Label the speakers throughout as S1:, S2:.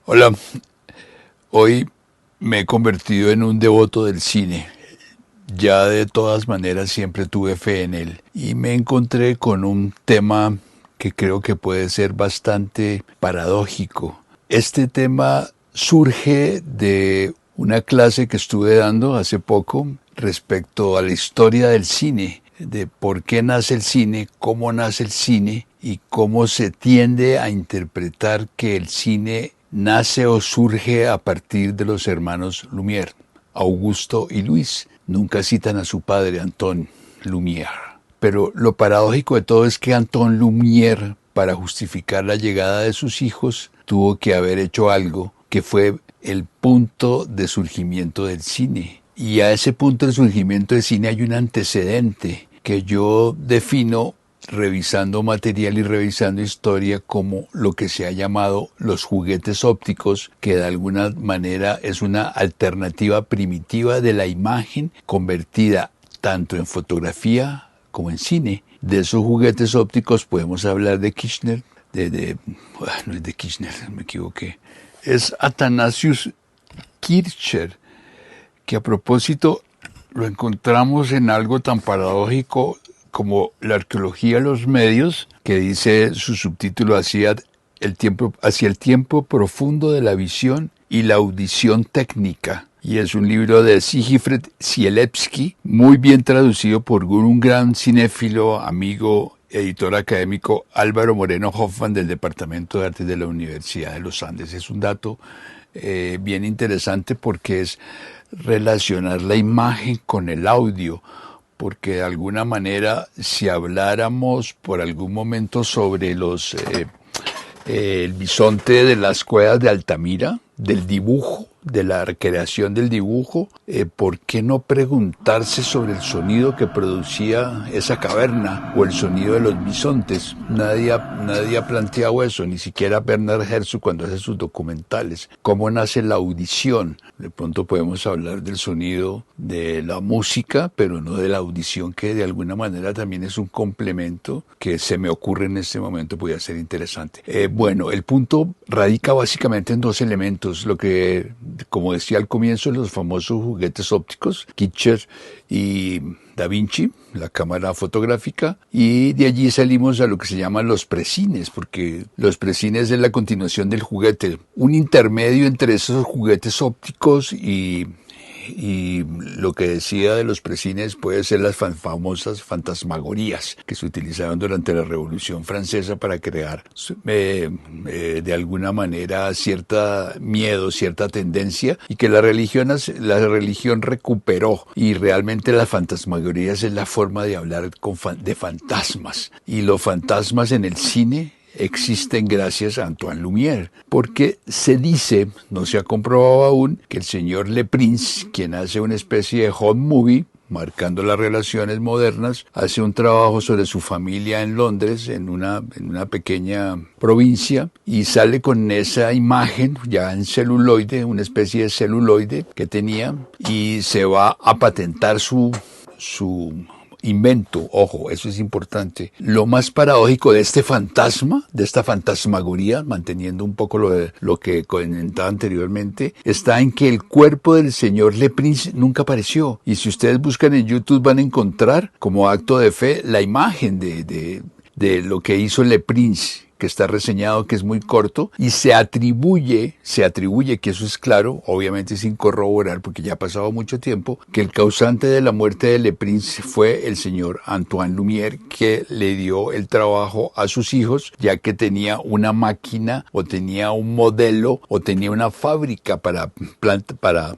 S1: Hola, hoy me he convertido en un devoto del cine. Ya de todas maneras siempre tuve fe en él y me encontré con un tema que creo que puede ser bastante paradójico. Este tema surge de una clase que estuve dando hace poco respecto a la historia del cine, de por qué nace el cine, cómo nace el cine y cómo se tiende a interpretar que el cine nace o surge a partir de los hermanos Lumière, Augusto y Luis. Nunca citan a su padre, Antoine Lumière. Pero lo paradójico de todo es que Antoine Lumière, para justificar la llegada de sus hijos, tuvo que haber hecho algo que fue el punto de surgimiento del cine. Y a ese punto de surgimiento del cine hay un antecedente que yo defino revisando material y revisando historia como lo que se ha llamado los juguetes ópticos, que de alguna manera es una alternativa primitiva de la imagen convertida tanto en fotografía como en cine. De esos juguetes ópticos podemos hablar de Kirchner, no es de Kirchner, me equivoqué, es Athanasius Kircher, que a propósito lo encontramos en algo tan paradójico como la arqueología de los medios, que dice su subtítulo hacia el tiempo profundo de la visión y la audición técnica. Y es un libro de Sigifred Sielewski, muy bien traducido por un gran cinéfilo, amigo, editor académico, Álvaro Moreno Hoffman, del Departamento de Artes de la Universidad de los Andes. Es un dato bien interesante porque es relacionar la imagen con el audio, porque de alguna manera si habláramos por algún momento sobre el bisonte de las cuevas de Altamira, del dibujo, de la recreación del dibujo, ¿por qué no preguntarse sobre el sonido que producía esa caverna o el sonido de los bisontes? Nadie ha planteado eso, ni siquiera Bernard Herzog cuando hace sus documentales. ¿Cómo nace la audición? De pronto podemos hablar del sonido de la música, pero no de la audición, que de alguna manera también es un complemento que se me ocurre en este momento, podría ser interesante. Bueno, el punto radica básicamente en dos elementos, lo que, como decía al comienzo, los famosos juguetes ópticos, Kircher y Da Vinci, la cámara fotográfica, y de allí salimos a lo que se llaman los precines, porque los precines es la continuación del juguete, un intermedio entre esos juguetes ópticos y lo que decía de los precines puede ser las famosas fantasmagorías que se utilizaron durante la Revolución Francesa para crear de alguna manera cierta miedo, cierta tendencia, y que la religión recuperó, y realmente las fantasmagorías es la forma de hablar de fantasmas, y los fantasmas en el cine existen gracias a Antoine Lumière, porque se dice, no se ha comprobado aún, que el señor Le Prince, quien hace una especie de hot movie, marcando las relaciones modernas, hace un trabajo sobre su familia en Londres, en una pequeña provincia, y sale con esa imagen ya en celuloide, una especie de celuloide que tenía, y se va a patentar su invento. Ojo, eso es importante. Lo más paradójico de este fantasma, de esta fantasmagoría, manteniendo un poco lo que comentaba anteriormente, está en que el cuerpo del señor Le Prince nunca apareció. Y si ustedes buscan en YouTube van a encontrar, como acto de fe, la imagen de lo que hizo Le Prince, que está reseñado, que es muy corto, y se atribuye, que eso es claro, obviamente sin corroborar porque ya ha pasado mucho tiempo, que el causante de la muerte de Le Prince fue el señor Antoine Lumière, que le dio el trabajo a sus hijos, ya que tenía una máquina, o tenía un modelo, o tenía una fábrica para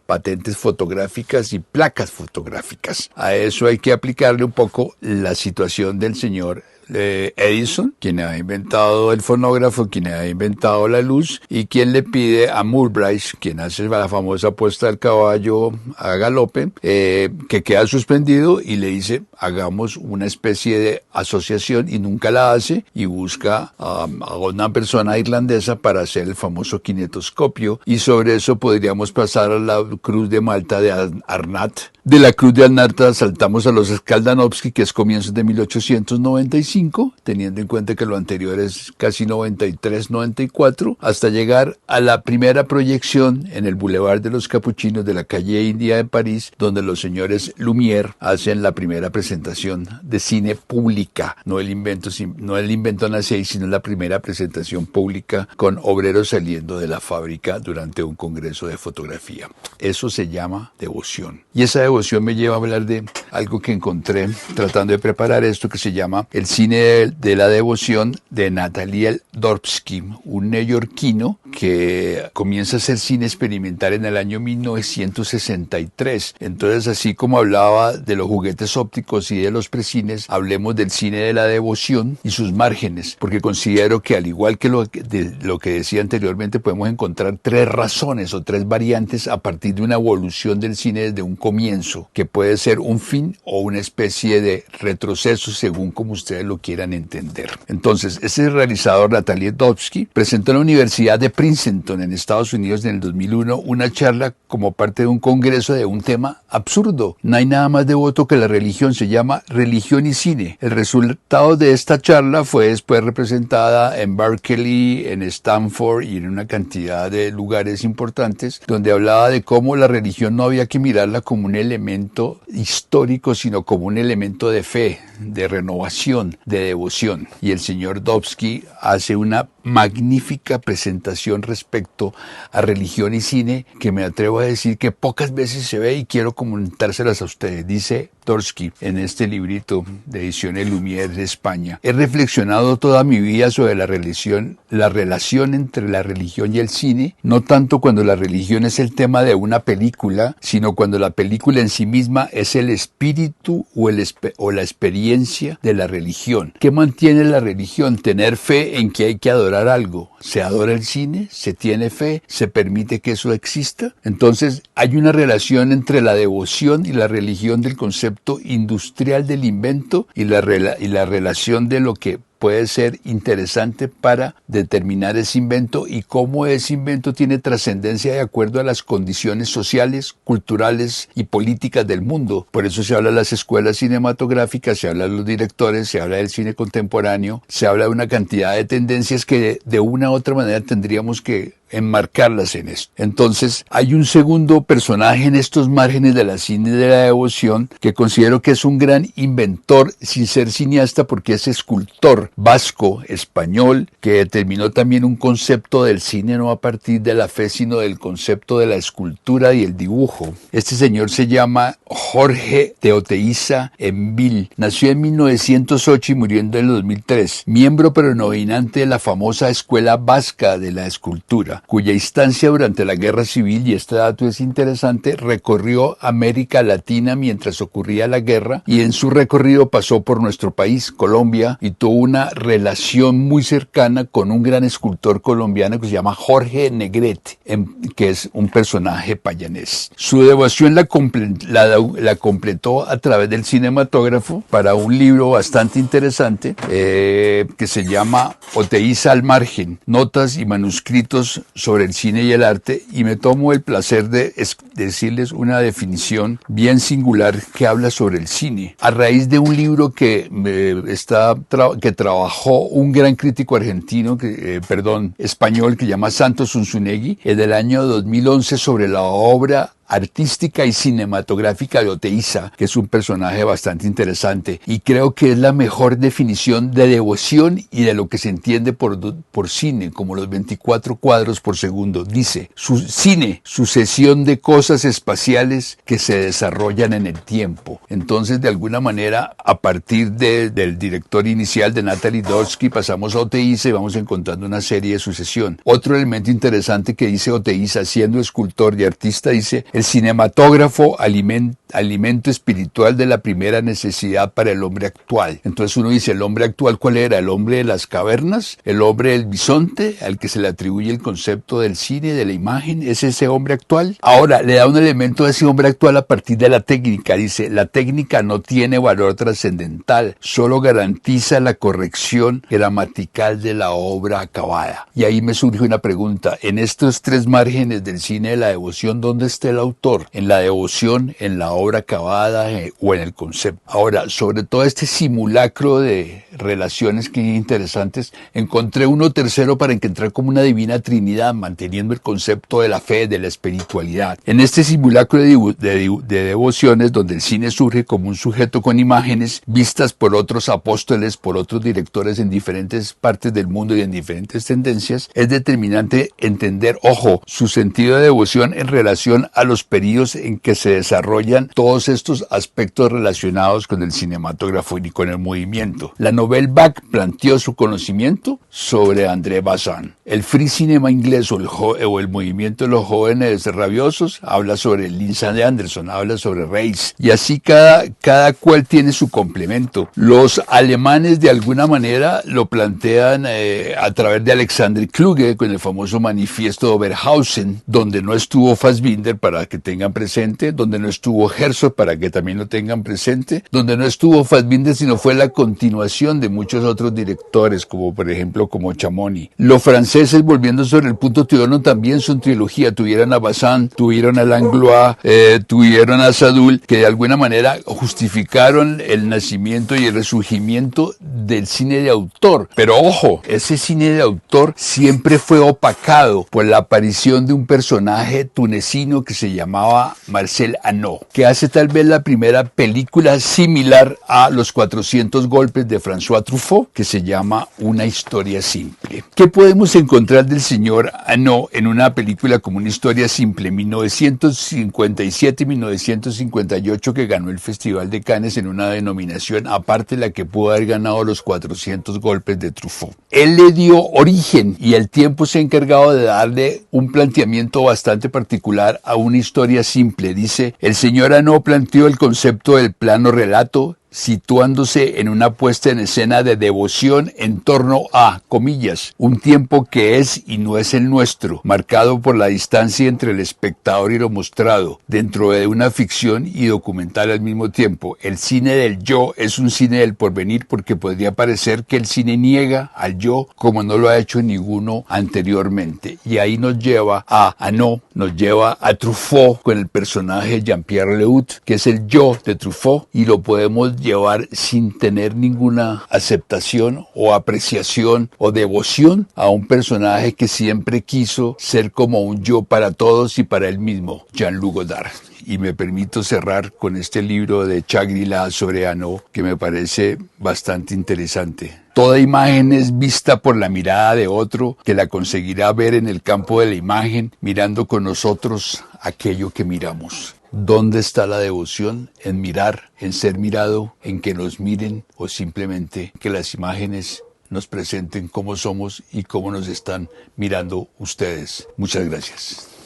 S1: patentes fotográficas y placas fotográficas. A eso hay que aplicarle un poco la situación del señor Edison, quien ha inventado el fonógrafo, quien ha inventado la luz, y quien le pide a Muybridge, quien hace la famosa puesta del caballo a galope, que queda suspendido, y le dice, hagamos una especie de asociación, y nunca la hace, y busca a una persona irlandesa para hacer el famoso kinetoscopio, y sobre eso podríamos pasar a la Cruz de Malta de Arnat, De la Cruz de Annarta saltamos a los Skaldanovsky, que es comienzos de 1895, teniendo en cuenta que lo anterior es casi 93, 94, hasta llegar a la primera proyección en el Boulevard de los Capuchinos de la calle India de París, donde los señores Lumière hacen la primera presentación de cine pública, no el invento nazi, sino la primera presentación pública con obreros saliendo de la fábrica durante un congreso de fotografía. Eso se llama devoción. Y esa devoción me lleva a hablar de algo que encontré tratando de preparar esto, que se llama El cine de la devoción, de Nathaniel Dorbsky, un neoyorquino que comienza a hacer cine experimental en el año 1963. Entonces, así como hablaba de los juguetes ópticos y de los precines, hablemos del cine de la devoción y sus márgenes, porque considero que, al igual que lo que decía anteriormente, podemos encontrar tres razones o tres variantes a partir de una evolución del cine desde un comienzo, que puede ser un fin o una especie de retroceso según como ustedes lo quieran entender. Entonces, ese realizador, Nathaniel Dorbsky, presentó en la Universidad de Princeton en Estados Unidos en el 2001 una charla como parte de un congreso de un tema absurdo. No hay nada más devoto que la religión, se llama Religión y Cine. El resultado de esta charla fue después representada en Berkeley, en Stanford y en una cantidad de lugares importantes, donde hablaba de cómo la religión no había que mirarla como un elemento histórico, sino como un elemento de fe, de renovación, de devoción. Y el señor Dorbsky hace una magnífica presentación respecto a religión y cine, que me atrevo a decir que pocas veces se ve, y quiero comentárselas a ustedes. Dice Dorbsky en este librito de ediciones Lumière de España: he reflexionado toda mi vida sobre la relación entre la religión y el cine, no tanto cuando la religión es el tema de una película, sino cuando la película en sí misma es el espíritu o la experiencia de la religión. ¿Qué mantiene la religión? Tener fe en que hay que adorar algo. ¿Se adora el cine? ¿Se tiene fe? ¿Se permite que eso exista? Entonces, hay una relación entre la devoción y la religión del concepto industrial del invento y la relación de lo que puede ser interesante para determinar ese invento y cómo ese invento tiene trascendencia de acuerdo a las condiciones sociales, culturales y políticas del mundo. Por eso se habla de las escuelas cinematográficas, se habla de los directores, se habla del cine contemporáneo, se habla de una cantidad de tendencias que de una u otra manera tendríamos que enmarcarlas en esto. Entonces, hay un segundo personaje en estos márgenes de la cine de la devoción que considero que es un gran inventor sin ser cineasta, porque es escultor vasco, español, que determinó también un concepto del cine no a partir de la fe, sino del concepto de la escultura y el dibujo. Este señor se llama Jorge de Oteiza Envil. Nació en 1908 y murió en el 2003. Miembro predominante de la famosa Escuela Vasca de la Escultura, cuya instancia durante la Guerra Civil, y este dato es interesante, recorrió América Latina mientras ocurría la guerra, y en su recorrido pasó por nuestro país, Colombia, y tuvo una relación muy cercana con un gran escultor colombiano que se llama Jorge Negrete, que es un personaje payanés. Su devoción la completó a través del cinematógrafo para un libro bastante interesante que se llama Oteiza al margen, notas y manuscritos sobre el cine y el arte, y me tomo el placer de decirles una definición bien singular que habla sobre el cine, a raíz de un libro que trabajó un gran crítico argentino, español, que se llama Santos Unzunegui, del año 2011, sobre la obra artística y cinematográfica de Oteiza, que es un personaje bastante interesante, y creo que es la mejor definición de devoción y de lo que se entiende por cine, como los 24 cuadros por segundo. Dice: su cine, sucesión de cosas espaciales que se desarrollan en el tiempo. Entonces, de alguna manera, a partir del director inicial de Nathaniel Dorbsky, pasamos a Oteiza y vamos encontrando una serie de sucesión. Otro elemento interesante que dice Oteiza, siendo escultor y artista, dice: el cinematógrafo, alimento espiritual de la primera necesidad para el hombre actual. Entonces uno dice, ¿el hombre actual cuál era? ¿El hombre de las cavernas? ¿El hombre del bisonte, al que se le atribuye el concepto del cine, de la imagen? ¿Es ese hombre actual? Ahora, le da un elemento de ese hombre actual a partir de la técnica. Dice, la técnica no tiene valor trascendental, solo garantiza la corrección gramatical de la obra acabada. Y ahí me surge una pregunta: en estos tres márgenes del cine de la devoción, ¿dónde está el autor? autor, en la devoción, en la obra acabada o en el concepto. Ahora, sobre todo este simulacro de relaciones que interesantes, encontré uno tercero para encontrar como una divina trinidad, manteniendo el concepto de la fe, de la espiritualidad. En este simulacro de devociones, donde el cine surge como un sujeto con imágenes vistas por otros apóstoles, por otros directores en diferentes partes del mundo y en diferentes tendencias, es determinante entender, ojo, su sentido de devoción en relación a los periodos en que se desarrollan todos estos aspectos relacionados con el cinematógrafo y con el movimiento. La Nouvelle Vague planteó su conocimiento sobre André Bazin. El free cinema inglés o el movimiento de los jóvenes rabiosos habla sobre Lindsay de Anderson, habla sobre Reis, y así cada cual tiene su complemento. Los alemanes de alguna manera lo plantean a través de Alexander Kluge con el famoso manifiesto de Oberhausen, donde no estuvo Fassbinder, para que tengan presente, donde no estuvo Herzog, para que también lo tengan presente, donde no estuvo Fassbinder, sino fue la continuación de muchos otros directores, como por ejemplo como Chamonix. Los franceses, volviendo sobre el punto, tuvieron también su trilogía, tuvieron a Bazin, tuvieron a Langlois, tuvieron a Sadoul, que de alguna manera justificaron el nacimiento y el resurgimiento del cine de autor. Pero ojo, ese cine de autor siempre fue opacado por la aparición de un personaje tunecino que se llamaba Marcel Hanot, que hace tal vez la primera película similar a Los 400 golpes de François Truffaut, que se llama Una historia simple. ¿Qué podemos encontrar del señor Hanot en una película como Una historia simple, 1957 y 1958, que ganó el Festival de Cannes en una denominación aparte de la que pudo haber ganado Los 400 golpes de Truffaut? Él le dio origen y el tiempo se ha encargado de darle un planteamiento bastante particular a Una historia simple. Dice, el señor Hanot planteó el concepto del plano relato, situándose en una puesta en escena de devoción en torno a, comillas, un tiempo que es y no es el nuestro, marcado por la distancia entre el espectador y lo mostrado, dentro de una ficción y documental al mismo tiempo. El cine del yo es un cine del porvenir, porque podría parecer que el cine niega al yo como no lo ha hecho ninguno anteriormente. Y ahí nos lleva a Hanot, nos lleva a Truffaut con el personaje Jean-Pierre Leut, que es el yo de Truffaut, y lo podemos llevar sin tener ninguna aceptación o apreciación o devoción a un personaje que siempre quiso ser como un yo para todos y para él mismo, Jean-Luc Godard. Y me permito cerrar con este libro de Shangri-La sobre Hanot, que me parece bastante interesante. Toda imagen es vista por la mirada de otro, que la conseguirá ver en el campo de la imagen, mirando con nosotros aquello que miramos. ¿Dónde está la devoción? En mirar, en ser mirado, en que nos miren, o simplemente que las imágenes nos presenten cómo somos y cómo nos están mirando ustedes. Muchas gracias.